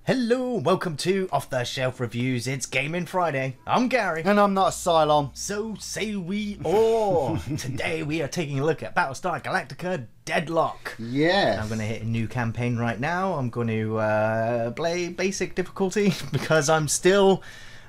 Hello, welcome to Off the Shelf Reviews. It's Gaming Friday. I'm Gary. And I'm not a Cylon. So say we all. Today we are taking a look at Battlestar Galactica Deadlock. Yes. I'm going to hit a new campaign right now. I'm going to play basic difficulty because I'm still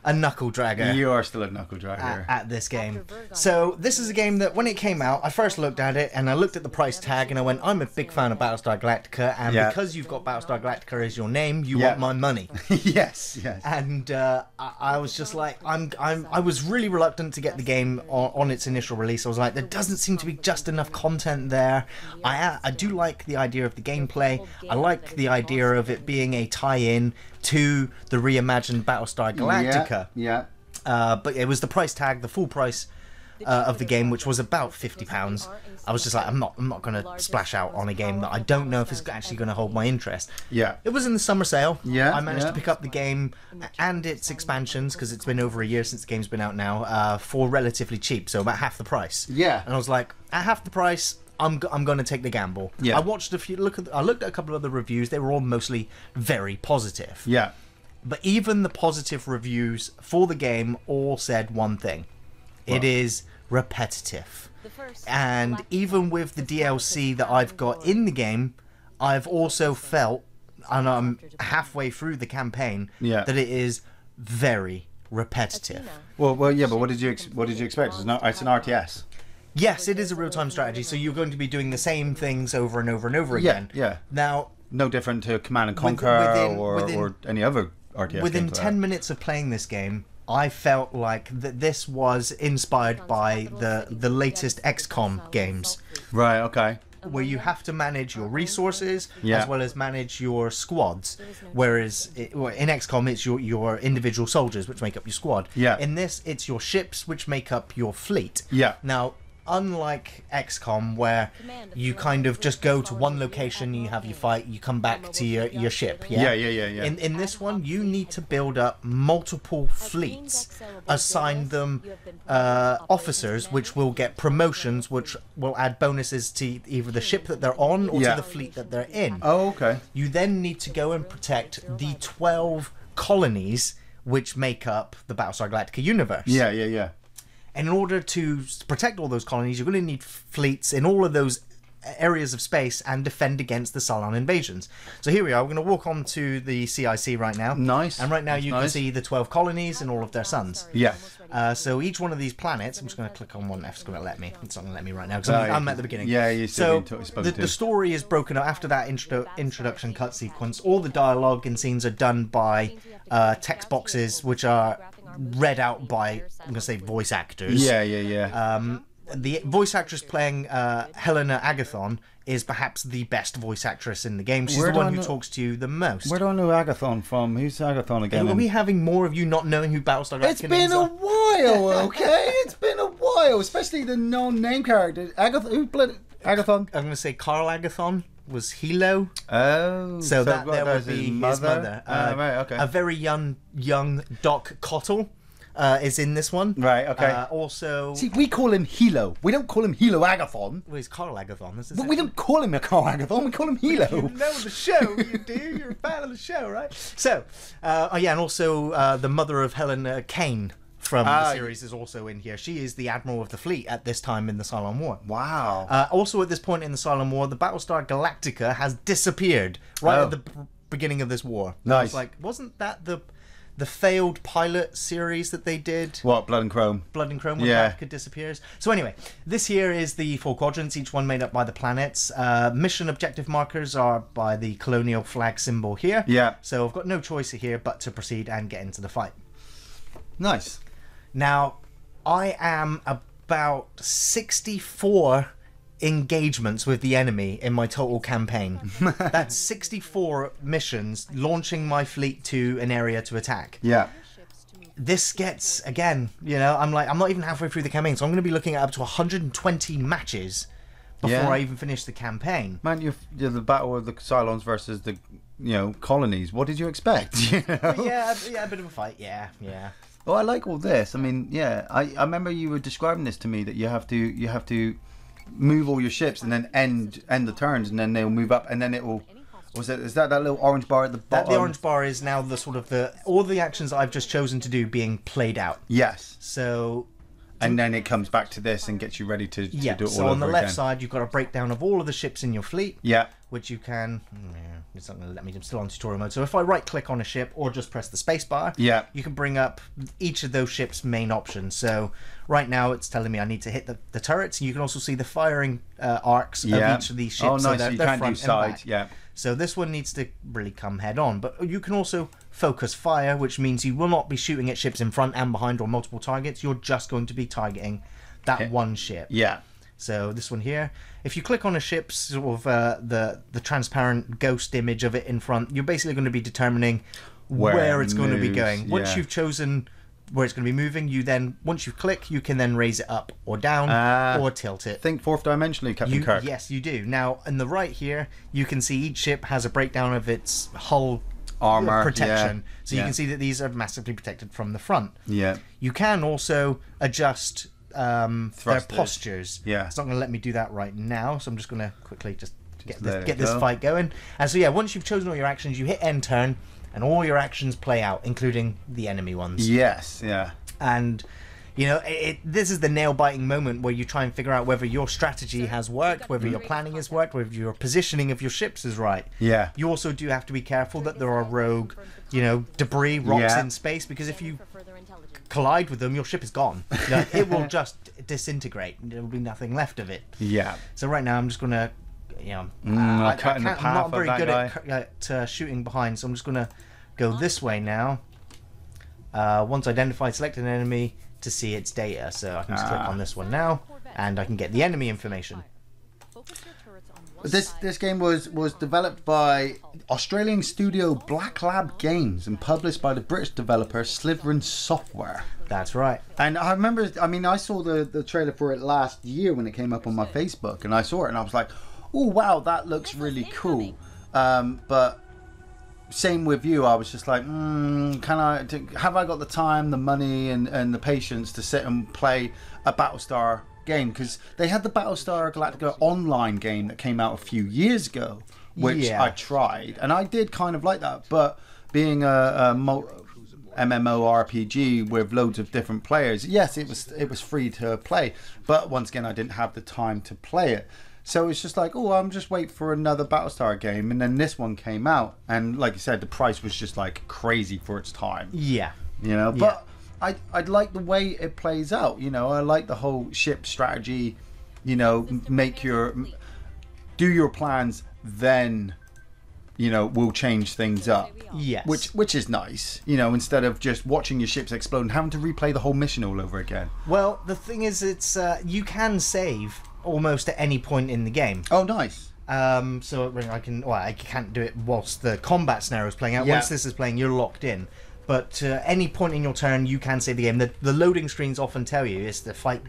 a knuckle dragger. You are still a knuckle dragger. At this game. So this is a game that when it came out, I first looked at it and I looked at the price tag and I went, I'm a big fan of Battlestar Galactica, and because you've got Battlestar Galactica as your name, you want my money. Yes. And I was just like, I was really reluctant to get the game on its initial release. I was like, there doesn't seem to be just enough content there. I do like the idea of the gameplay. I like the idea of it being a tie-in to the reimagined Battlestar Galactica. But it was the price tag, the full price of the game, which was about £50. I was just like, I'm not going to splash out on a game that I don't know if it's actually going to hold my interest. It was in the summer sale. I managed to pick up the game and its expansions, because it's been over a year since the game's been out now, for relatively cheap, so about half the price. And I was like, at half the price, I'm going to take the gamble. I watched a few. I looked at a couple of other reviews. They were all mostly very positive. But even the positive reviews for the game all said one thing: it is repetitive. And even with the DLC that I've got in the game, I've also felt, and I'm halfway through the campaign, that it is very repetitive. Well, yeah. But what did you expect? It's an RTS. Yes, it is a real-time strategy, so you're going to be doing the same things over and over and over again. Now, no different to Command and Conquer or any other RTS. Within 10 minutes of playing this game, I felt like that this was inspired by the latest XCOM games. Right, okay. Where you have to manage your resources as well as manage your squads. Whereas in XCOM, it's your individual soldiers which make up your squad. In this, it's your ships which make up your fleet. Now, unlike XCOM, where you kind of just go to one location, you have your fight, you come back to your ship. In this one, you need to build up multiple fleets, assign them officers, which will get promotions, which will add bonuses to either the ship that they're on or to the fleet that they're in. You then need to go and protect the 12 colonies which make up the Battlestar Galactica universe. And in order to protect all those colonies, you're going to need fleets in all of those areas of space and defend against the Cylon invasions. So here we are. We're going to walk on to the CIC right now. And right now you can see the 12 colonies and all of their suns. So each one of these planets, I'm just going to click on one. It's going to let me. It's not going to let me right now because I'm at the beginning. So the story is broken up after that introduction cut sequence. All the dialogue and scenes are done by text boxes, which are read out by, I'm going to say, voice actors. The voice actress playing Helena Agathon is perhaps the best voice actress in the game. She's the one who talks to you the most. Where do I know Agathon from? Who's Agathon again? Are we having more of you not knowing who Battlestar Galactica is? It's been a while, okay? It's been a while, especially the non-name character. Who played Agathon? I'm going to say Carl Agathon was Hilo. So that there would be his mother. Right, okay. A very young Doc Cottle is in this one. Right, okay. Also, see, we call him Hilo. We don't call him Hilo Agathon. Well, he's Carl Agathon. But we don't call him a Carl Agathon. We call him Hilo. You know the show, you do. You're a fan of the show, right? So, and also the mother of Helen Kane from the series is also in here. She is the admiral of the fleet at this time in the Cylon War. Wow. Also at this point in the Cylon War, the Battlestar Galactica has disappeared right at the beginning of this war. I was like, wasn't that the failed pilot series that they did? What, Blood and Chrome? Blood and Chrome, when Galactica disappears. So anyway, this here is the 4 quadrants, each one made up by the planets. Mission objective markers are by the colonial flag symbol here. So I've got no choice here but to proceed and get into the fight. Nice. Now, I am about 64 engagements with the enemy in my total campaign. That's 64 missions launching my fleet to an area to attack. This gets, again, I'm not even halfway through the campaign, so I'm going to be looking at up to 120 matches before I even finish the campaign. Man, you're the battle of the Cylons versus the colonies. What did you expect? Yeah, a bit of a fight. Well, I like all this. I mean, I remember you were describing this to me, that you have to move all your ships and then end the turns, and then they'll move up, and then it will Is that little orange bar at the bottom? The orange bar is now the sort of all the actions that I've just chosen to do being played out. Yes. So. And then it comes back to this and gets you ready to do it all over again. So on the left side, you've got a breakdown of all of the ships in your fleet. Yeah. Which you can... it's not going to let me... I'm still on tutorial mode. So if I right-click on a ship or just press the space bar, you can bring up each of those ships' main options. So right now, it's telling me I need to hit the turrets. You can also see the firing arcs of each of these ships. Oh, nice. So you can do side. Yeah. So this one needs to really come head on. But you can also focus fire, which means you will not be shooting at ships in front and behind or multiple targets. You're just going to be targeting that one ship. Yeah. So this one here, if you click on a ship's sort of the transparent ghost image of it in front, you're basically going to be determining where it's going to be going. Once you've chosen where it's going to be moving, you then, once you click, you can then raise it up or down or tilt it. Think fourth dimensionally, Captain Kirk. Yes, you do. Now, on the right here, you can see each ship has a breakdown of its hull armor protection. So you can see that these are massively protected from the front. Yeah. You can also adjust their postures. Yeah. It's not going to let me do that right now, so I'm just going to quickly just get this fight going. And so yeah, once you've chosen all your actions, you hit end turn, and all your actions play out, including the enemy ones. Yes, yeah. And you know, this is the nail-biting moment where you try and figure out whether your strategy has worked, whether your planning has worked, whether your positioning of your ships is right. Yeah. You also do have to be careful that there are rogue, you know, debris, rocks in space, because if you collide with them, your ship is gone. You know, it will just disintegrate. There will be nothing left of it. Yeah. So right now I'm just going to, you know, I'm not very good at shooting behind, so I'm just going to go this way now. Once identified, select an enemy to see its data. So I can just click on this one now, and I can get the enemy information. This game was developed by Australian studio Black Lab Games and published by the British developer Slytherin Software. That's right. And I remember, I mean, I saw the trailer for it last year when it came up on my Facebook, and I saw it and I was like, oh wow, that looks really cool. But same with you, I was just like, have I got the time, the money, and the patience to sit and play a Battlestar game? Because they had the Battlestar Galactica online game that came out a few years ago, which I tried, and I did kind of like that. But being a MMORPG with loads of different players, yes, it was free to play, but once again, I didn't have the time to play it. So it's just like, oh, I'm just waiting for another Battlestar game, and then this one came out, and like you said, the price was just like crazy for its time. Yeah, you know. But I'd like the way it plays out. You know, I like the whole ship strategy. You know, do your plans, then we'll change things up. Yes, which is nice. You know, instead of just watching your ships explode and having to replay the whole mission all over again. Well, the thing is, it's you can save almost at any point in the game. Oh, nice. So I can't do it whilst the combat scenario is playing out. Once this is playing, you're locked in. But any point in your turn, you can save the game. The loading screens often tell you is the fight,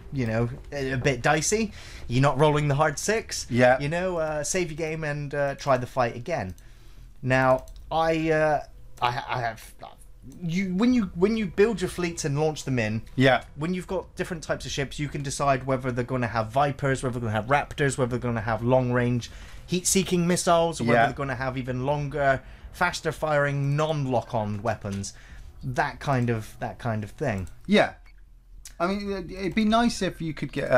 a bit dicey. You're not rolling the hard 6. Yeah. Save your game and try the fight again. Now, I have. When you build your fleets and launch them in, when you've got different types of ships, you can decide whether they're going to have Vipers, whether they're going to have Raptors, whether they're going to have long-range heat-seeking missiles, or whether they're going to have even longer, faster-firing, non-lock-on weapons. That kind of thing. Yeah. I mean, it'd be nice if you could get,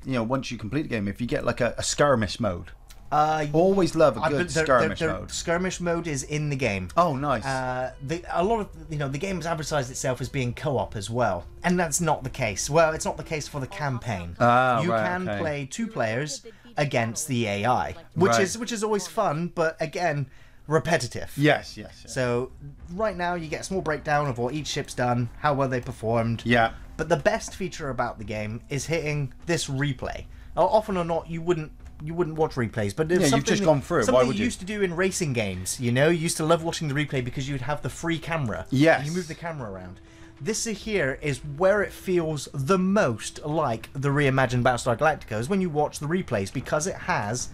once you complete the game, if you get like a skirmish mode. Always love a good skirmish mode. Skirmish mode is in the game. Oh, nice. A lot of the game has advertised itself as being co-op as well, and that's not the case. Well, it's not the case for the campaign. You can play 2 players against the AI, which is always fun, but again, repetitive. Yes. So right now you get a small breakdown of what each ship's done, how well they performed. Yeah. But the best feature about the game is hitting this replay. Often or not, you wouldn't watch replays, but you've just gone through it. Something you used to do in racing games. You used to love watching the replay because you'd have the free camera. Yes. You move the camera around. This here is where it feels the most like the reimagined Battlestar Galactica, is when you watch the replays, because it has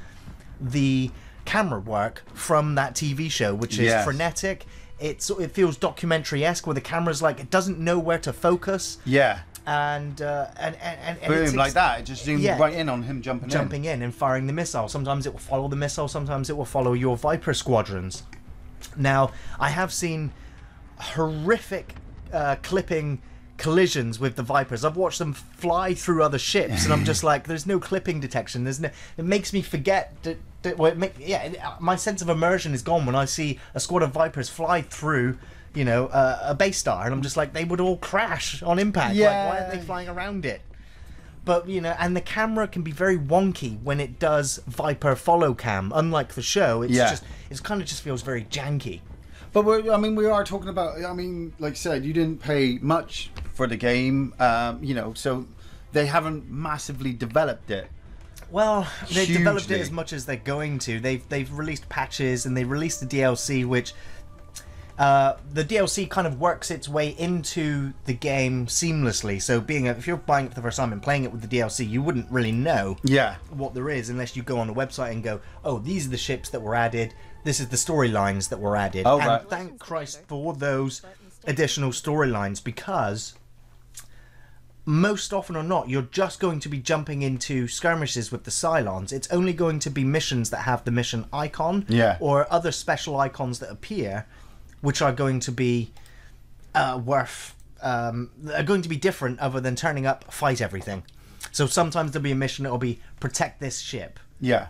the camera work from that TV show, which is frenetic. It feels documentary-esque, where the camera's like, it doesn't know where to focus. Yeah. and boom, like that. It just zoomed right in on him jumping in and firing the missile. Sometimes it will follow the missile. Sometimes it will follow your Viper squadrons. Now, I have seen horrific clipping collisions with the Vipers. I've watched them fly through other ships, and I'm just like, there's no clipping detection. There's no. It makes me forget that. My sense of immersion is gone when I see a squad of Vipers fly through, a base star, and I'm just like, they would all crash on impact. Yeah. Like, why aren't they flying around it? But and the camera can be very wonky when it does Viper follow cam. Unlike the show, it kind of just feels very janky. But we are talking about. Like I said, you didn't pay much for the game, so they haven't massively developed it. Well, they've developed it as much as they're going to. They've released patches and they've released the DLC, which the DLC kind of works its way into the game seamlessly. So if you're buying it for the first time and playing it with the DLC, you wouldn't really know what there is unless you go on the website and go, oh, these are the ships that were added. This is the storylines that were added. Oh, and right. Thank Christ for those additional storylines, because most often or not, you're just going to be jumping into skirmishes with the Cylons. It's only going to be missions that have the mission icon or other special icons that appear, which are going to be are going to be different other than turning up, fight everything. So sometimes there'll be a mission that'll be protect this ship. Yeah.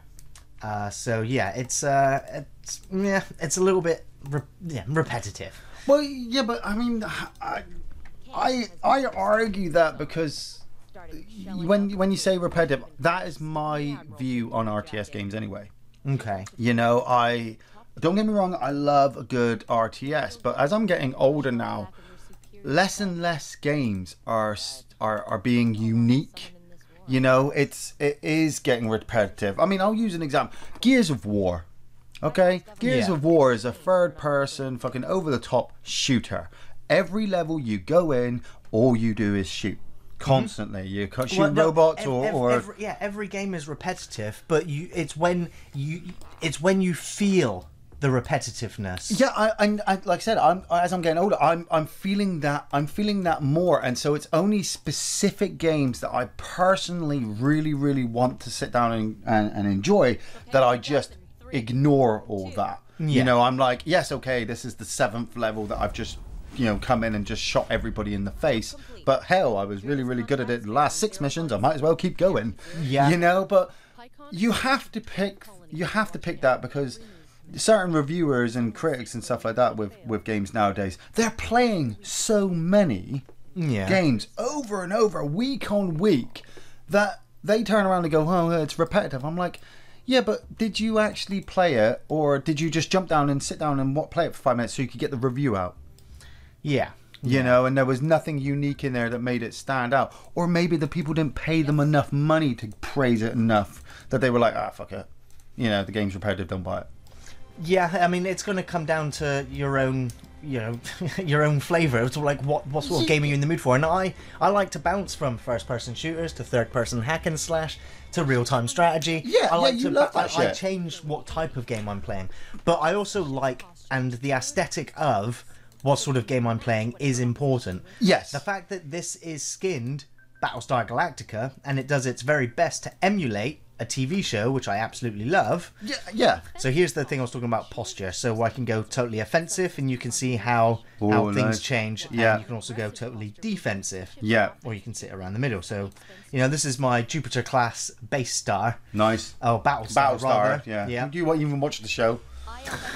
It's a little bit repetitive. Well, yeah, but I argue that because when you say repetitive, that is my view on RTS games anyway. Okay. Don't get me wrong, I love a good RTS, but as I'm getting older now, less and less games are being unique. It is getting repetitive. I'll use an example. Gears of War. Okay? Gears of War is a third person fucking over the top shooter. Every level you go in, all you do is shoot constantly. You shoot robots every game is repetitive, but it's when you feel the repetitiveness. Yeah, I like I said, as I'm getting older, I'm feeling that more, and so it's only specific games that I personally really, really want to sit down and enjoy that I just ignore all that. I'm like, yes, okay, this is the 7th level that I've just come in and just shot everybody in the face, but hell, I was really, really good at it the last 6 missions. I might as well keep going. But you have to pick that, because certain reviewers and critics and stuff like that with games nowadays, they're playing so many games over and over, week on week, that they turn around and go, oh, it's repetitive. I'm like, yeah, but did you actually play it, or did you just jump down and sit down and play it for 5 minutes so you could get the review out? And there was nothing unique in there that made it stand out. Or maybe the people didn't pay them enough money to praise it enough that they were like, fuck it. The game's repetitive, don't buy it. Yeah, it's going to come down to your own, your own flavour. It's like, what sort of game are you in the mood for? And I like to bounce from first-person shooters to third-person hack and slash to real-time strategy. Yeah, you love that shit. I change what type of game I'm playing. But I also like, and the aesthetic of what sort of game I'm playing is important. Yes. The fact that this is skinned Battlestar Galactica, and it does its very best to emulate a TV show, which I absolutely love. Yeah. So here's the thing I was talking about, posture. So I can go totally offensive, and you can see how things change. Yeah. And you can also go totally defensive. Yeah. Or you can sit around the middle. So, this is my Jupiter class base star. Nice. Oh, Battlestar. Rather. Yeah. Do you even watch the show?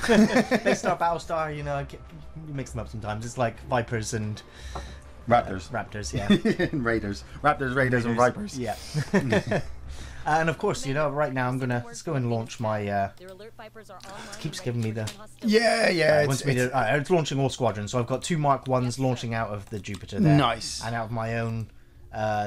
Base star, Battlestar. You mix them up sometimes. It's like Vipers and Raptors. Yeah. And Raiders. Raptors, Raiders, and Vipers. Yeah. And of course, right now let's go and launch my. It keeps giving me the. Yeah. It's launching all squadrons, so I've got 2 Mark 1s launching out of the Jupiter there. Nice. And out of my own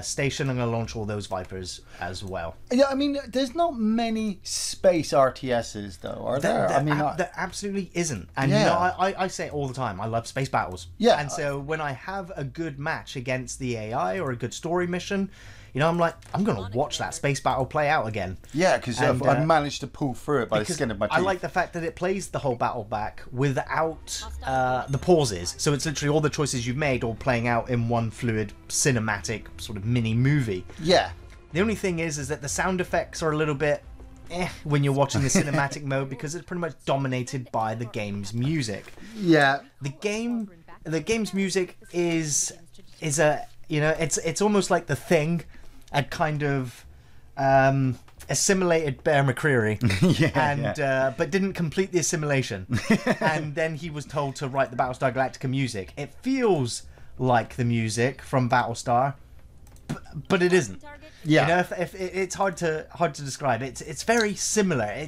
station, I'm going to launch all those Vipers as well. Yeah, there's not many space RTSs though, are there? There absolutely isn't. And I say it all the time, I love space battles. Yeah. And so when I have a good match against the AI or a good story mission, you know, I'm like, I'm gonna watch that space battle play out again. Yeah, because I've managed to pull through it by the skin of my teeth. I like the fact that it plays the whole battle back without the pauses. So it's literally all the choices you've made all playing out in one fluid cinematic sort of mini movie. Yeah. The only thing is that the sound effects are a little bit when you're watching the cinematic mode, because it's pretty much dominated by the game's music. Yeah. The game's music is a, you know, it's almost like The Thing had kind of assimilated Bear McCreary, but didn't complete the assimilation. And then he was told to write the Battlestar Galactica music. It feels like the music from Battlestar, but it isn't. Yeah, you know, if it's hard to describe. It's very similar.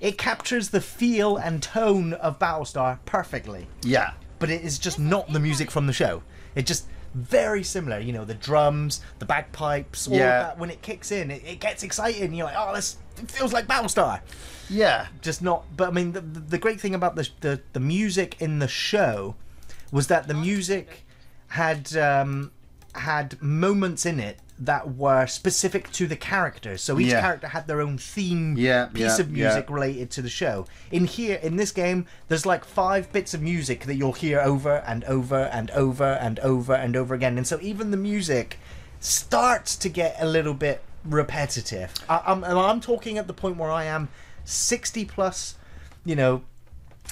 It captures the feel and tone of Battlestar perfectly. Yeah, but it is just not the music from the show. It just very similar. You know, the drums, the bagpipes, all of that. When it kicks in, it gets exciting. And you're like, oh, it feels like Battlestar. Yeah, just not. But I mean, the great thing about the music in the show was that the music had moments in it that were specific to the characters. So each character had their own theme piece of music related to the show. In this game, there's like 5 bits of music that you'll hear over and over and over and over and over again. And so even the music starts to get a little bit repetitive. I'm talking at the point where I am 60 plus, you know,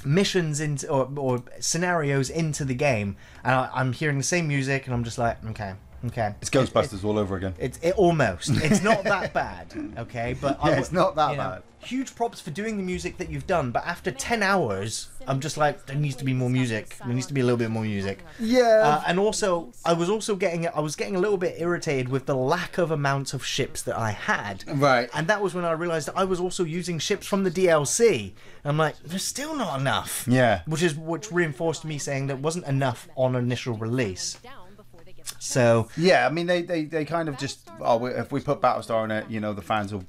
missions into or scenarios into the game, and I'm hearing the same music, and I'm just like, okay. It's Ghostbusters all over again. It's not that bad, okay? But it's not that bad. Huge props for doing the music that you've done, but after 10 hours, I'm just like, there needs to be more music. There needs to be a little bit more music. Yeah. And also, I was getting a little bit irritated with the lack of amounts of ships that I had. Right. And that was when I realized that I was also using ships from the DLC. And I'm like, there's still not enough. Yeah. Which reinforced me saying there wasn't enough on initial release. So yeah, I mean they kind of just if we put Battlestar on it, you know, the fans will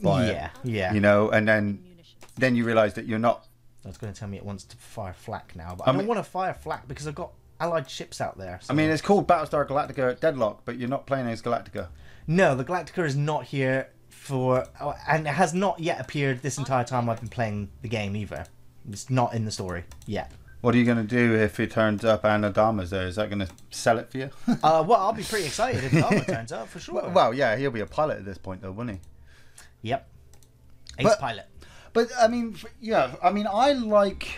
buy it. Yeah. You know, and then you realise that you're not. It's going to tell me it wants to fire flak now, but I don't want to fire flak because I've got allied ships out there. So. I mean, it's called Battlestar Galactica Deadlock, but you're not playing as Galactica. No, the Galactica is not here and it has not yet appeared this entire time I've been playing the game either. It's not in the story yet. What are you going to do if it turns up and Adama's there? Is that going to sell it for you? Well, I'll be pretty excited if Adama turns up, for sure. Well, yeah, he'll be a pilot at this point, though, won't he? Yep. Ace pilot. But, I mean, yeah, I mean, I like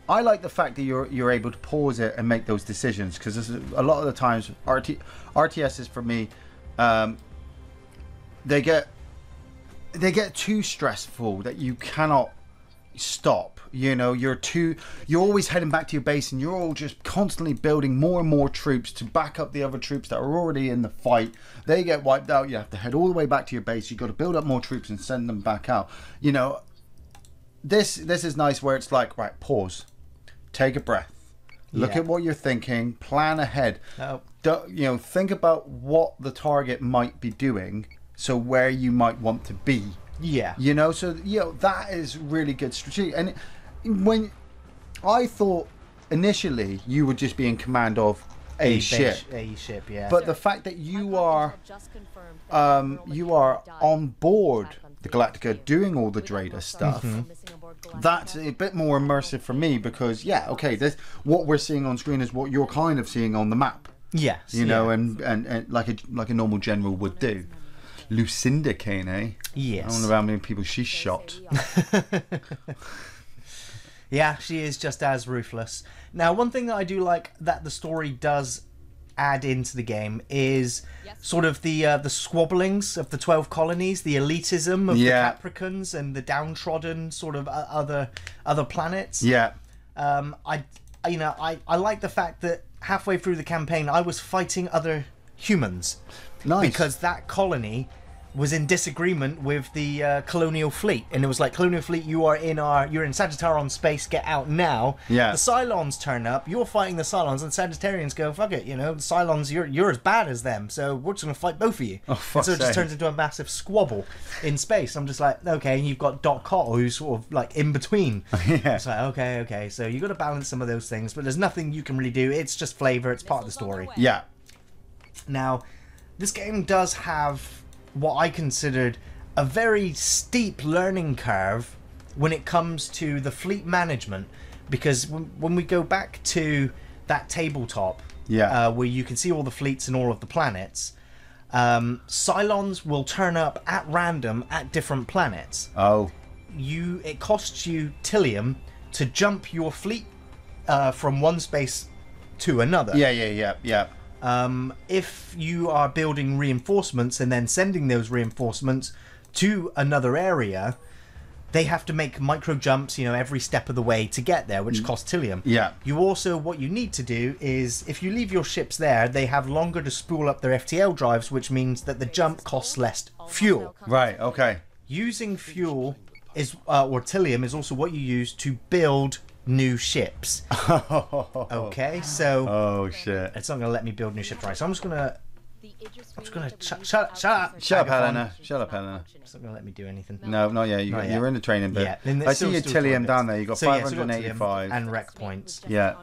the fact that you're able to pause it and make those decisions, because a lot of the times, RTSs for me, they get too stressful that you cannot stop. You know, you're always heading back to your base, and you're all just constantly building more and more troops to back up the other troops that are already in the fight. They get wiped out, you have to head all the way back to your base. You've got to build up more troops and send them back out. You know, this is nice where it's like, right, pause, take a breath, look at what you're thinking, plan ahead. You know, think about what the target might be doing, so where you might want to be. Yeah. You know, so, you know, that is really good strategy. And when I thought initially you would just be in command of a ship, yeah. But the fact that you are on board the Galactica doing all the Drader stuff, that's a bit more immersive for me, because this what we're seeing on screen is what you're kind of seeing on the map. Yes. You know, and like a normal general would do. Lucinda Kane, eh? Yes. I don't know how many people she shot. Yeah, she is just as ruthless. Now, one thing that I do like that the story does add into the game is sort of the squabblings of the 12 colonies, the elitism of the Capricorns and the downtrodden sort of other planets. Yeah. I like the fact that halfway through the campaign I was fighting other humans. Nice. Because that colony was in disagreement with the colonial fleet, and it was like, colonial fleet, you're in Sagittarian space, get out now. Yeah. The Cylons turn up, you're fighting the Cylons, and Sagittarians go, fuck it, you know, the Cylons, you're as bad as them, so we're just gonna fight both of you. Oh, and so it just turns into a massive squabble in space. I'm just like, okay, and you've got Doc Cottle who's sort of like in between. It's like, okay, so you got to balance some of those things, but there's nothing you can really do. It's just flavor. It's part of the story. Yeah. Now, this game does have what I considered a very steep learning curve when it comes to the fleet management, because when we go back to that tabletop where you can see all the fleets and all of the planets, Cylons will turn up at random at different planets. It costs you Tillium to jump your fleet from one space to another. If you are building reinforcements and then sending those reinforcements to another area, they have to make micro jumps, every step of the way to get there, which costs Tillium. You also, what you need to do is, if you leave your ships there, they have longer to spool up their FTL drives, which means that the jump costs less fuel. Right, okay. Using fuel is, or Tillium is also what you use to build new ships. Okay, so... Oh, shit. It's not going to let me build new ships, right? So I'm just going to... Shut up, Helena. Shut up, Helena. It's not going to let me do anything. No, not yet. You're in the training bit. I see your Tillium down there. You got 585. And rec points. Yeah,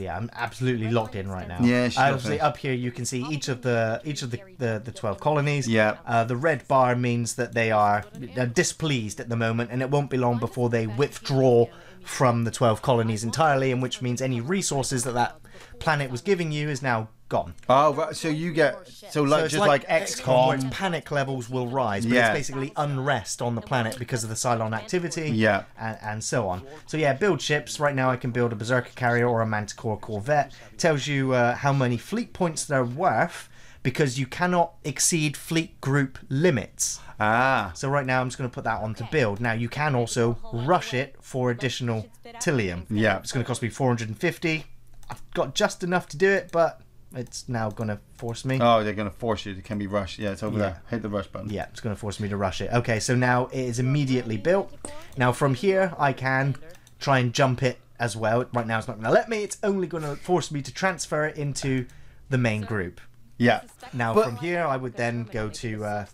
I'm absolutely locked in right now. Yeah, obviously up here you can see each of the 12 colonies. Yeah. The red bar means that they're displeased at the moment, and it won't be long before they withdraw from the 12 colonies entirely, and which means any resources that planet was giving you is now gone. Oh, right. So you get just like XCOM, where its panic levels will rise, but it's basically unrest on the planet because of the Cylon activity, and so on. So build ships. Right now I can build a Berserker carrier or a Manticore corvette. It tells you how many fleet points they're worth, because you cannot exceed fleet group limits. So right now I'm just going to put that on to build. Now you can also rush it for additional Tillium. It's going to cost me 450. I've got just enough to do it, but it's now going to force me. Oh, they're going to force you. It can be rushed. Yeah, it's over there. Hit the rush button. Yeah, it's going to force me to rush it. Okay, so now it is immediately built. Now from here, I can try and jump it as well. Right now it's not going to let me. It's only going to force me to transfer it into the main group. Now from here, I would then go to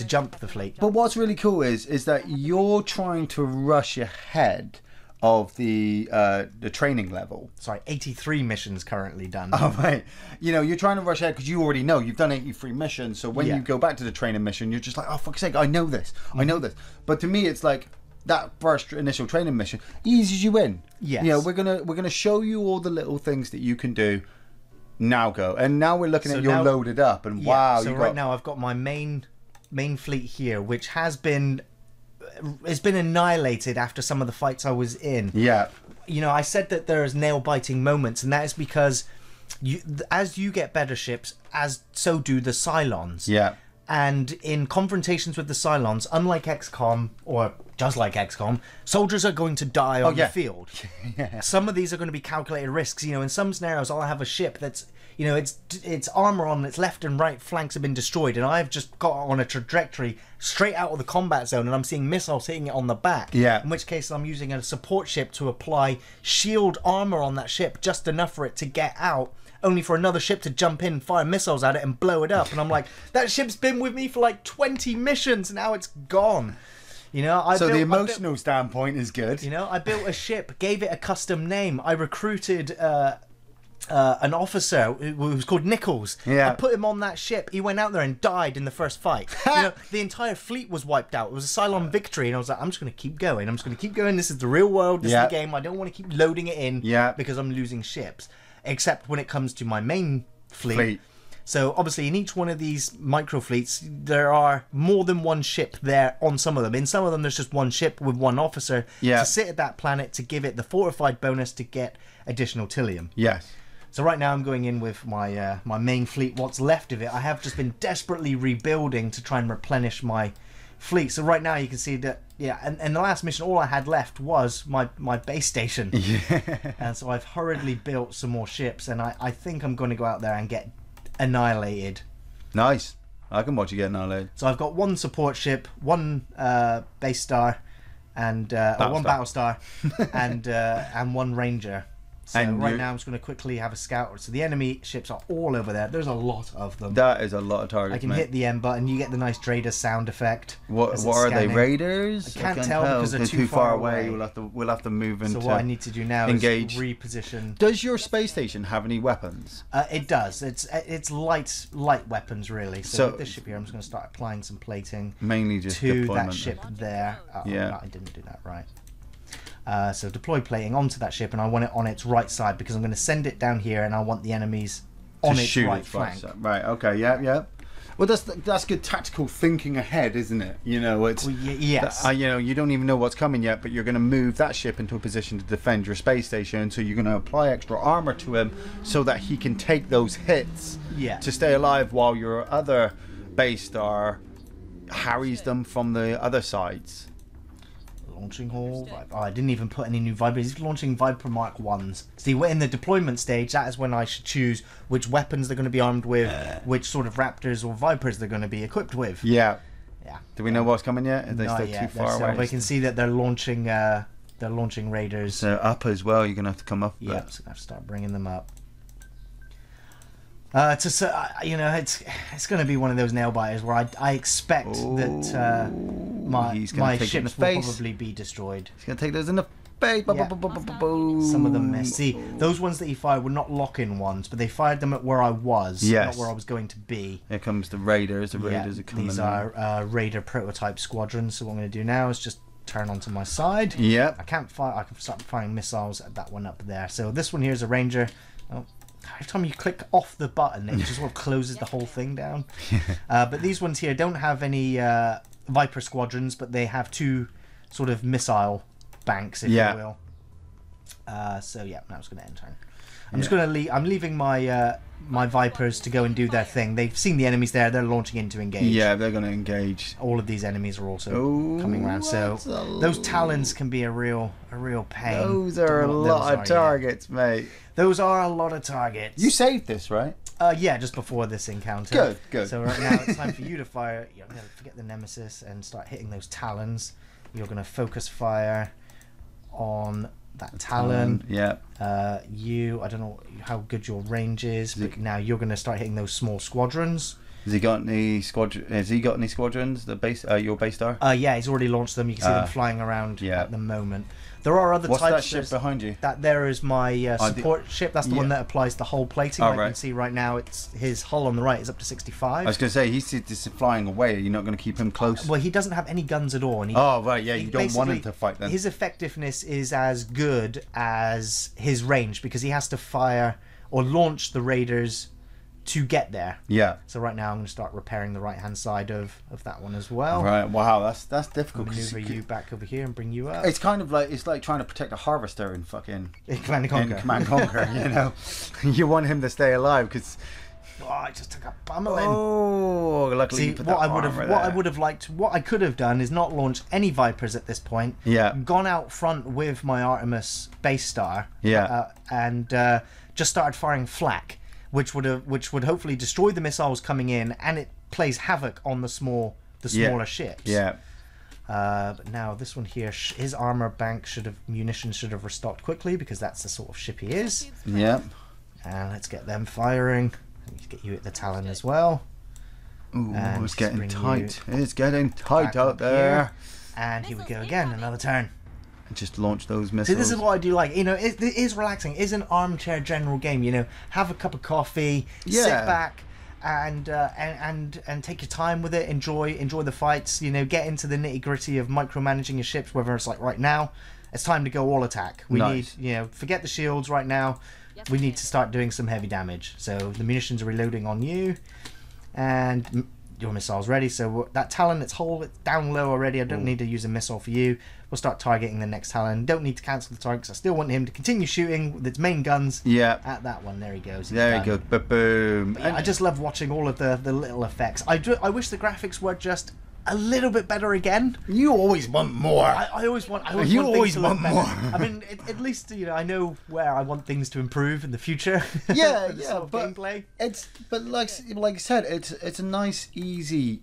jump the fleet. But what's really cool is that you're trying to rush ahead of the training level. Sorry, 83 missions currently done. Oh, right. You're trying to rush ahead because you already know you've done 83 missions. So when you go back to the training mission, you're just like, oh, fuck's sake, I know this. I know this. But to me, it's like that first initial training mission eases you in. Yes. We're gonna show you all the little things that you can do. Now go. And now we're looking at you're loaded up, and wow. So right now I've got my main fleet here, which has been annihilated after some of the fights I was in. I said that there's nail-biting moments, and that is because as you get better ships, so do the Cylons. And in confrontations with the Cylons, unlike XCOM, or just like XCOM, soldiers are going to die on the field. Some of these are going to be calculated risks. In some scenarios, I'll have a ship that's, its armor on its left and right flanks have been destroyed, and I've just got on a trajectory straight out of the combat zone, and I'm seeing missiles hitting it on the back. In which case, I'm using a support ship to apply shield armor on that ship, just enough for it to get out, only for another ship to jump in, fire missiles at it, and blow it up. And I'm like, that ship's been with me for like 20 missions, and now it's gone. So the emotional standpoint is good. I built a ship, gave it a custom name. I recruited an officer who was called Nichols. I put him on that ship. He went out there and died in the first fight. The entire fleet was wiped out. It was a Cylon victory, and I was like, I'm just going to keep going. This is the real world. This is the game. I don't want to keep loading it in because I'm losing ships. Except when it comes to my main fleet. So obviously in each one of these micro fleets, there are more than one ship there on some of them. In some of them, there's just one ship with one officer to sit at that planet to give it the fortified bonus to get additional Tillium. So right now I'm going in with my my main fleet, what's left of it. I have just been desperately rebuilding to try and replenish my fleet. So right now you can see that, and the last mission, all I had left was my base station. And so I've hurriedly built some more ships, and I think I'm going to go out there and get annihilated. Nice. I can watch you get annihilated. So I've got one support ship, one base star, and one battle star, and one ranger. So right now I'm just going to quickly have a scout. So the enemy ships are all over there. There's a lot of them. That is a lot of targets. I can hit the M button. You get the nice Raider sound effect. What are they? Raiders? I can't tell because they're too far away. We'll have to move into. So what I need to do now is reposition. Does your space station have any weapons? It does. It's light weapons really. So with this ship here, I'm just going to start applying some plating. Mainly just to deployment. That ship there. Yeah. No, I didn't do that right. So deploy plating onto that ship, and I want it on its right side because I'm going to send it down here, and I want the enemies on its right flank. Right. Okay. Yeah. Well, that's good tactical thinking ahead, isn't it? You know, it's yes. You know, you don't even know what's coming yet, but you're going to move that ship into a position to defend your space station. So you're going to apply extra armor to him so that he can take those hits to stay alive, while your other base star harries them from the other sides. Launching hall. Oh, I didn't even put any new Vipers. He's launching Viper Mark 1s. See, we're in the deployment stage. That is when I should choose which weapons they're going to be armed with, which sort of Raptors or Vipers they're going to be equipped with. Yeah. Yeah. Do we know what's coming yet? Are they Not still yet. too far away? We can see that they're launching Raiders. So up as well. You're going to have to come up. Yeah. So I have to start bringing them up. You know, it's going to be one of those nail biters where I expect that my ships will probably be destroyed. He's going to take those in the face. Yeah. Some of them miss. See, those ones that he fired were not lock-in ones, but they fired them at where I was, not where I was going to be. Here comes the Raiders. The Raiders are coming. These are Raider prototype squadrons. So what I'm going to do now is just turn onto my side. Yep. I can't fire. I can start firing missiles at that one up there. So this one here is a Ranger. Oh. Every time you click off the button, it just sort of closes the whole thing down. But these ones here don't have any Viper squadrons, but they have two sort of missile banks, if you will. So yeah, now it's going to end turn. I'm just going to leave. I'm leaving my my Vipers to go and do their thing. They've seen the enemies there. They're launching in to engage. Yeah, they're going to engage. All of these enemies are also coming around. So those Talons can be a real pain. Those are a lot of targets, mate. Those are a lot of targets. You saved this, right? Yeah, just before this encounter. Good. So right now it's time for you to fire. You're going to forget the Nemesis and start hitting those Talons. You're going to focus fire on that Talon. Yeah. I don't know how good your range is, but now you're going to start hitting those small squadrons. Has he got any squadrons? The base, your base star? Yeah, he's already launched them. You can see them flying around at the moment. There are other types. What's that ship behind you? That there is my support ship. That's the one that applies the hull plating. You can see right now, it's his hull on the right is up to 65. I was going to say, he's just flying away. You're not going to keep him close? Well, he doesn't have any guns at all. And you don't want him to fight then. His effectiveness is as good as his range because he has to fire or launch the Raiders to get there. Yeah. So right now I'm going to start repairing the right hand side of that one as well. Right. Wow, that's difficult. Maneuver you back over here and bring you up. It's kind of like trying to protect a harvester in fucking Command and Conquer. You know, you want him to stay alive because. Oh, I just took a pummeling. Oh, luckily See, you put that what I could have done is not launch any Vipers at this point. Yeah. Gone out front with my Artemis base star. Yeah. And just started firing flak. Which would hopefully destroy the missiles coming in, and it plays havoc on the smaller ships. Yeah. But now this one here, his armor bank munitions should have restocked quickly because that's the sort of ship he is. Yeah. And let's get them firing. Let's get you at the Talon as well. Ooh, it's getting tight. It's getting tight out there. And here we go again, another turn. Just launch those missiles. See, this is what I do like. You know, it is relaxing. It's an armchair general game. You know, have a cup of coffee, sit back, and take your time with it. Enjoy the fights. You know, get into the nitty gritty of micromanaging your ships. Whether it's like right now, it's time to go all attack. We need, forget the shields right now. We need to start doing some heavy damage. So the munitions are reloading on you, and your missile's ready. So that Talon, it's down low already. I don't need to use a missile for you. We'll start targeting the next Talon. Don't need to cancel the targets. I still want him to continue shooting with its main guns at that one. There he goes. There you go. Ba-boom. Yeah, I just love watching all of the little effects. I wish the graphics were just a little bit better again. You always want more. I always want more. I mean, at least I know where I want things to improve in the future. Yeah, but gameplay. But like I said, it's a nice, easy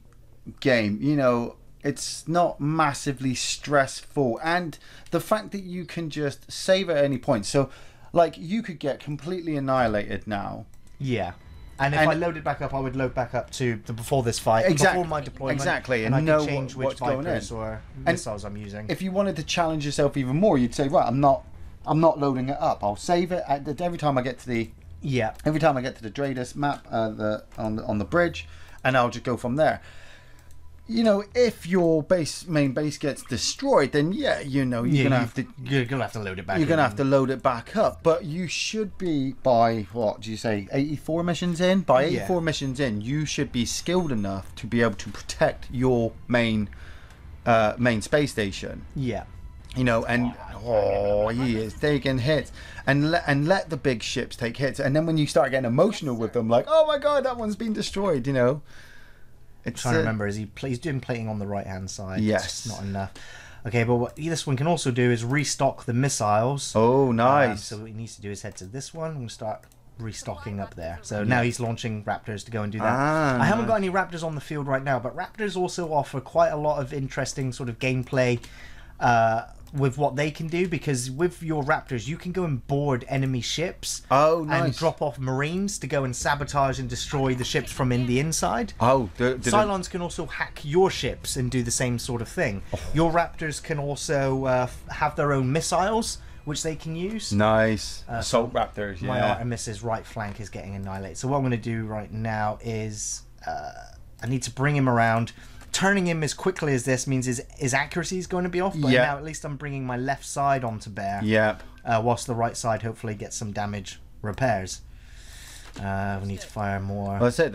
game. You know, it's not massively stressful, and the fact that you can just save at any point. So Like, you could get completely annihilated now. Yeah. And if I loaded back up, I would load back up to before this fight, before my deployment. Exactly, and I know can change which Vipers or missiles I'm using. If you wanted to challenge yourself even more, you'd say, right, I'm not loading it up. I'll save it every time I get to the Dradus map on the bridge, and I'll just go from there. You know, if your main base gets destroyed, then you're gonna have to load it back. You're gonna have to load it back up. But you should be, by what do you say, 84 missions in? By 84 missions in, you should be skilled enough to be able to protect your main space station. Yeah. You know, and he is taking hits, and let the big ships take hits, and then when you start getting emotional with them, like, oh my god, that one's been destroyed, you know. It's trying to remember, he's doing plating on the right hand side. Yes, it's not enough. Okay, but what this one can also do is restock the missiles. Oh, nice. So what he needs to do is head to this one and start restocking up there. So now he's launching Raptors to go and do that. I haven't got any Raptors on the field right now, but Raptors also offer quite a lot of interesting sort of gameplay with what they can do, because with your Raptors you can go and board enemy ships and drop off Marines to go and sabotage and destroy the ships from the inside. Cylons can also hack your ships and do the same sort of thing. Your Raptors can also have their own missiles which they can use. Nice. Assault Raptors, yeah. My Artemis's right flank is getting annihilated. So what I'm going to do right now is I need to bring him around. Turning him as quickly as this means his accuracy is going to be off, but now at least I'm bringing my left side onto bear. Whilst the right side hopefully gets some damage repairs. We need to fire more. Well, that's it.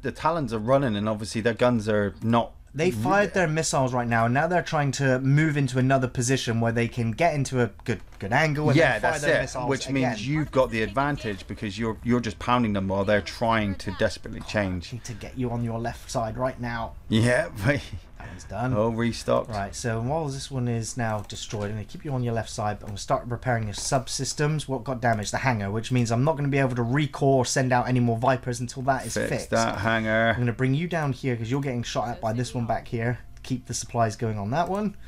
The Talons are running, and obviously their guns are not. They fired their missiles right now, and now they're trying to move into another position where they can get into a good angle. And then fire their missiles which again. means you've got the advantage because you're just pounding them while they're trying to desperately change. I need to get you on your left side right now. Yeah, that one's done. Oh, restocked. Right, so while this one is now destroyed, I'm going to keep you on your left side, but I'm going to start repairing your subsystems. What got damaged? The hangar, which means I'm not going to be able to recall or send out any more Vipers until that is fixed. That hangar. I'm going to bring you down here because you're getting shot at by this one back here. Keep the supplies going on that one.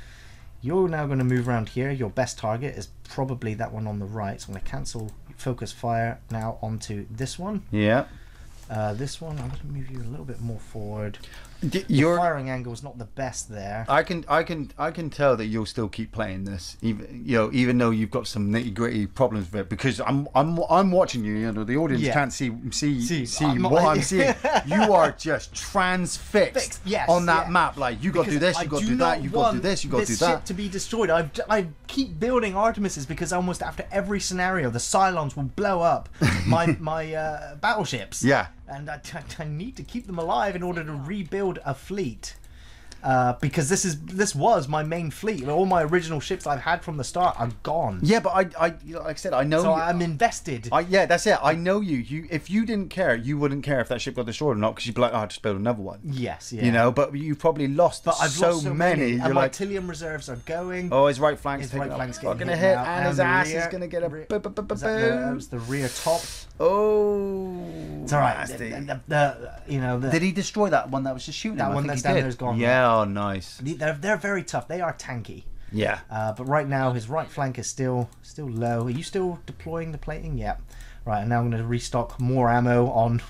You're now going to move around here. Your best target is probably that one on the right. So I'm going to cancel focus fire now onto this one. Yeah. This one, I'm going to move you a little bit more forward. Your firing angle is not the best there. I can tell that you'll still keep playing this, even though you've got some nitty gritty problems with it, because I'm watching you. You know, the audience can't see what I'm seeing. You are just transfixed on that map. Like, you got to do this, you got to do that, you got to do this, you got to do that. Ship to be destroyed. I keep building Artemises because almost after every scenario, the Cylons will blow up my battleships. Yeah. And I need to keep them alive in order to rebuild a fleet. Because this was my main fleet. All my original ships I've had from the start are gone. Yeah, but I like I said, I know. So I'm invested. Yeah, that's it. I know you. If you didn't care, you wouldn't care if that ship got destroyed or not, because you'd be like, oh, I'll just build another one. Yes, yeah. You know, but you probably lost. But I've lost so many. And my Artillery reserves are going. Oh, his right flank's getting hit, and his ass is gonna get a boom. That was the rear top. Oh, it's all right. Did he destroy that one that was just shooting? That one that's down there is gone. Yeah, oh, nice. They're very tough. They are tanky. Yeah. But right now his right flank is still low. Are you still deploying the plating? Yeah. Right, and now I'm going to restock more ammo on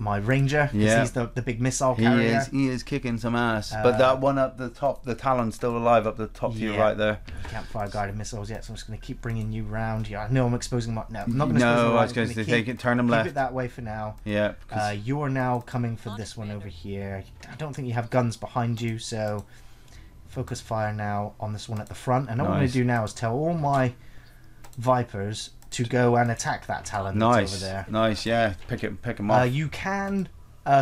my Ranger. Yeah. He's the big missile carrier. He is kicking some ass. But that one up the top, the Talon's still alive up the top to your right there. Can't fire guided missiles yet, so I'm just going to keep bringing you round. Yeah, I know I'm exposing my... No, I'm not going to expose them. No, I was going to take it, turn them left. Keep it that way for now. Yeah. You're now coming for this one over here. I don't think you have guns behind you, so focus fire now on this one at the front. And what I'm going to do now is tell all my Vipers to go and attack that Talon that's over there. Nice, yeah. Pick them off. You can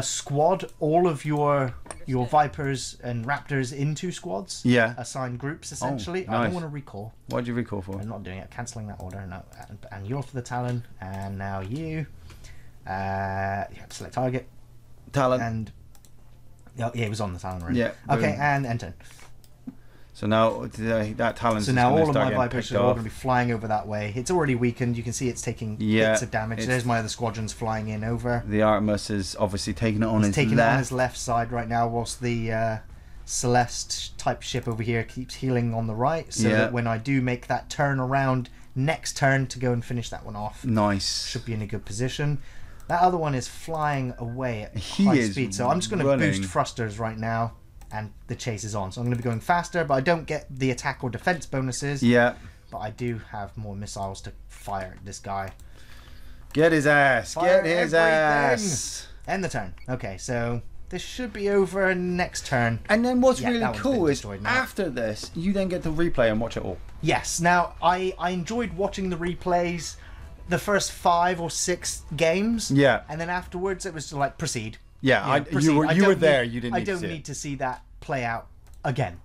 squad all of your Vipers and Raptors into squads. Yeah. Assign groups, essentially. Nice. I don't want to recall. Why'd you recall for? I'm not doing it. Cancelling that order. No. And you're for the Talon. And now you. Select target. Talon. And... yeah, it was on the Talon already. Yeah. Okay, and enter. So now that Talon's So now all of my Vipers are all going to be flying over that way. It's already weakened. You can see it's taking bits of damage. There's my other squadrons flying in over. The Artemis is obviously taking it on his left. Taking it on his left side right now, whilst the Celeste type ship over here keeps healing on the right. So that when I do make that turn around next turn to go and finish that one off. Nice. Should be in a good position. That other one is flying away at high speed, so I'm just going to boost thrusters right now, and the chase is on. So I'm going to be going faster, but I don't get the attack or defense bonuses. Yeah. But I do have more missiles to fire at this guy. Get his ass. Fire Get his ass. End the turn. Okay, so this should be over next turn. And then what's really cool is after this, you then get to replay and watch it all. Yes. Now, I enjoyed watching the replays, the first 5 or 6 games. Yeah. And then afterwards, it was like, proceed. Yeah, you were there. You didn't. I don't need to see that play out again.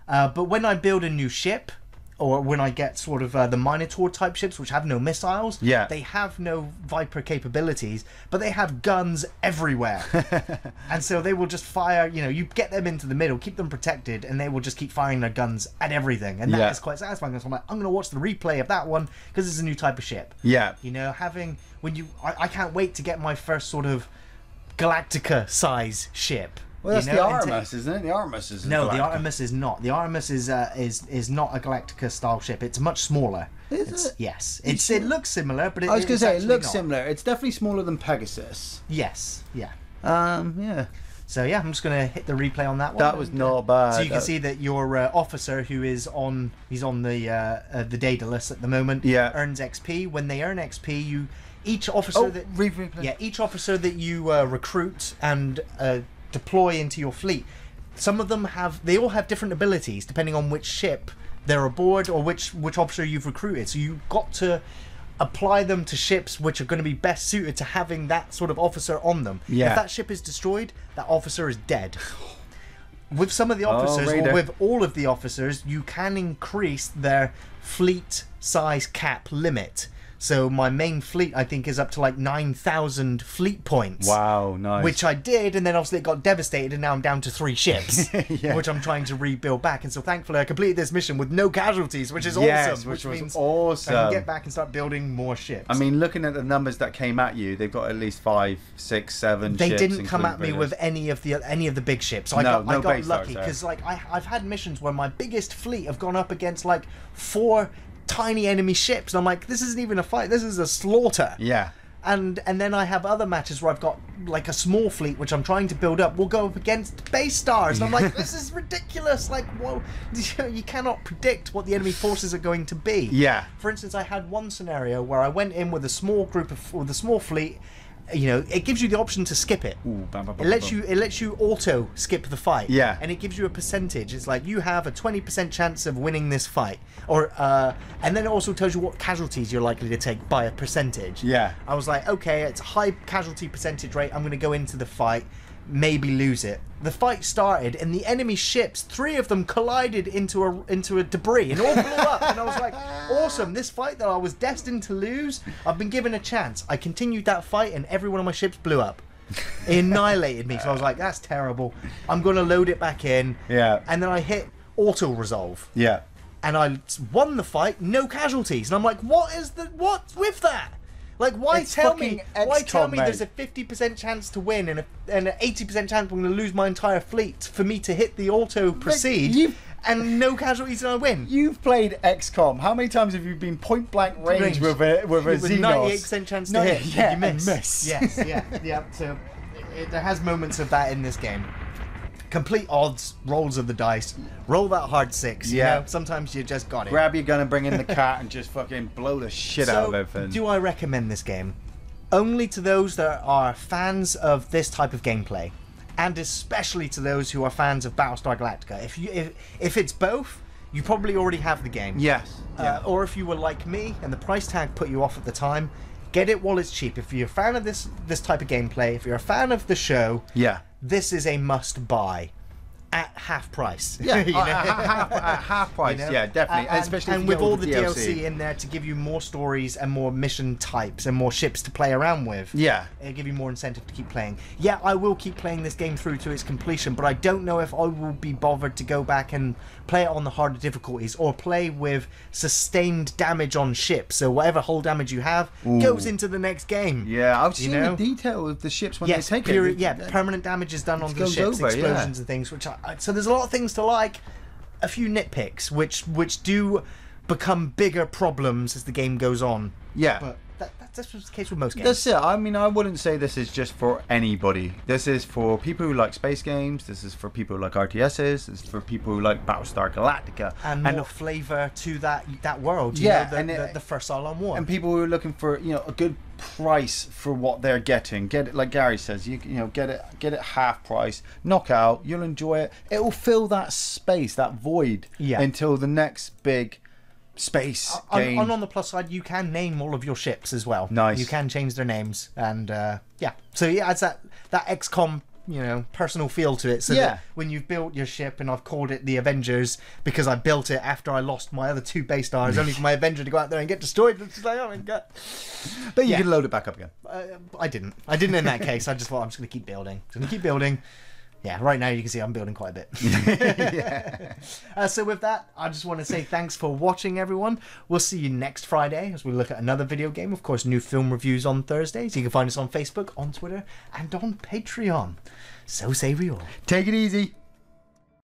But when I build a new ship, or when I get sort of the Minotaur type ships, which have no missiles, they have no Viper capabilities, but they have guns everywhere. And so they will just fire, you get them into the middle, keep them protected, and they will just keep firing their guns at everything. And that is quite satisfying. So I'm like, I'm going to watch the replay of that one, because it's a new type of ship. Yeah. I can't wait to get my first sort of Galactica size ship. Well, that's the Artemis, isn't it? The Artemis is no, the Artemis is not. The Artemis is not a Galactica style ship. It's much smaller. Is it? Yes. It looks similar, but I was going to say it looks similar. It's definitely smaller than Pegasus. Yes. Yeah. Yeah. So yeah, I'm just going to hit the replay on that one. That was not bad. So you can see that your officer, who is on the Daedalus at the moment, earns XP. When they earn XP, each officer that you recruit and deploy into your fleet, some of them they all have different abilities depending on which ship they're aboard or which officer you've recruited. So you've got to apply them to ships which are going to be best suited to having that sort of officer on them. If that ship is destroyed, that officer is dead. With some of the officers, or with all of the officers, you can increase their fleet size cap limit. So my main fleet, I think, is up to like 9,000 fleet points. Wow, nice. Which I did, and then obviously it got devastated, and now I'm down to 3 ships, which I'm trying to rebuild back. And so thankfully I completed this mission with no casualties, which is awesome. Which was means awesome. I can get back and start building more ships. I mean, looking at the numbers that came at you, they've got at least 5, 6, 7 They ships. They didn't come at me with any of the big ships. So I got lucky, because like I've had missions where my biggest fleet have gone up against like 4 tiny enemy ships, and I'm like, this isn't even a fight, this is a slaughter. Yeah. And then I have other matches where I've got like a small fleet which I'm trying to build up will go up against base stars, and I'm like, this is ridiculous. Like, well, you cannot predict what the enemy forces are going to be. Yeah. For instance, I had one scenario where I went in with a small fleet. It gives you the option to skip it. Ooh, it lets you auto skip the fight. Yeah. And it gives you a percentage. It's like you have a 20% chance of winning this fight, and then it also tells you what casualties you're likely to take by a percentage. Yeah. I was like, okay, it's a high casualty percentage rate. I'm going to go into the fight, maybe lose it. The fight started, and the enemy ships, 3 of them collided into a debris and all blew up. And I was like, awesome, this fight that I was destined to lose, I've been given a chance. I continued that fight, and every one of my ships blew up. It annihilated me. So I was like, that's terrible. I'm going to load it back in. Yeah. And then I hit auto resolve. Yeah. And I won the fight, no casualties. And I'm like, what's with that? Like, why tell me there's a 50% chance to win and an 80% chance I'm going to lose my entire fleet for me to hit the auto proceed and no casualties and I win? You've played XCOM. How many times have you been point blank range with a Xenos? 98% chance to hit. Yeah, you miss. Yes, yeah. So there has moments of that in this game. Complete odds, rolls of the dice. Roll that hard 6. You know? Sometimes you just got it. Grab your gun and bring in the cat and just fucking blow the shit out of everything. Do I recommend this game? Only to those that are fans of this type of gameplay, and especially to those who are fans of Battlestar Galactica. If it's both, you probably already have the game. Yes. Or if you were like me and the price tag put you off at the time, get it while it's cheap. If you're a fan of this type of gameplay, if you're a fan of the show, this is a must buy at half price. Yeah, at half price. Yeah, definitely. And with all the DLC in there to give you more stories and more mission types and more ships to play around with. Yeah. It'll give you more incentive to keep playing. Yeah, I will keep playing this game through to its completion, but I don't know if I will be bothered to go back and play it on the harder difficulties or play with sustained damage on ships. So whatever hull damage you have goes into the next game. Yeah, I've seen the detail of the ships when they take it. Yeah, permanent damage is done on the ships, explosions and things, which so there's a lot of things to like. A few nitpicks, which do become bigger problems as the game goes on. Yeah. But that's the case with most games. That's it. I mean, I wouldn't say this is just for anybody. This is for people who like space games. This is for people who like RTSs. This is for people who like Battlestar Galactica. And more flavour to that world. Yeah. The First Cylon War. And people who are looking for, you know, a good price for what they're getting. Get it, like Gary says, you know, get it half price. Knock out. You'll enjoy it. It will fill that space, that void, until the next big space game. And on the plus side, you can name all of your ships as well. Nice. You can change their names, and so it adds that XCOM, you know, personal feel to it. So that when you've built your ship, and I've called it the Avengers because I built it after I lost my other 2 base stars, only for my Avenger to go out there and get destroyed. It's just like, oh my god! But you can load it back up again. I didn't in that case. I just thought I'm just going to keep building. Yeah, right now you can see I'm building quite a bit. So with that, I just want to say thanks for watching, everyone. We'll see you next Friday as we look at another video game. Of course, new film reviews on Thursdays. You can find us on Facebook, on Twitter, and on Patreon. So say we all. Take it easy.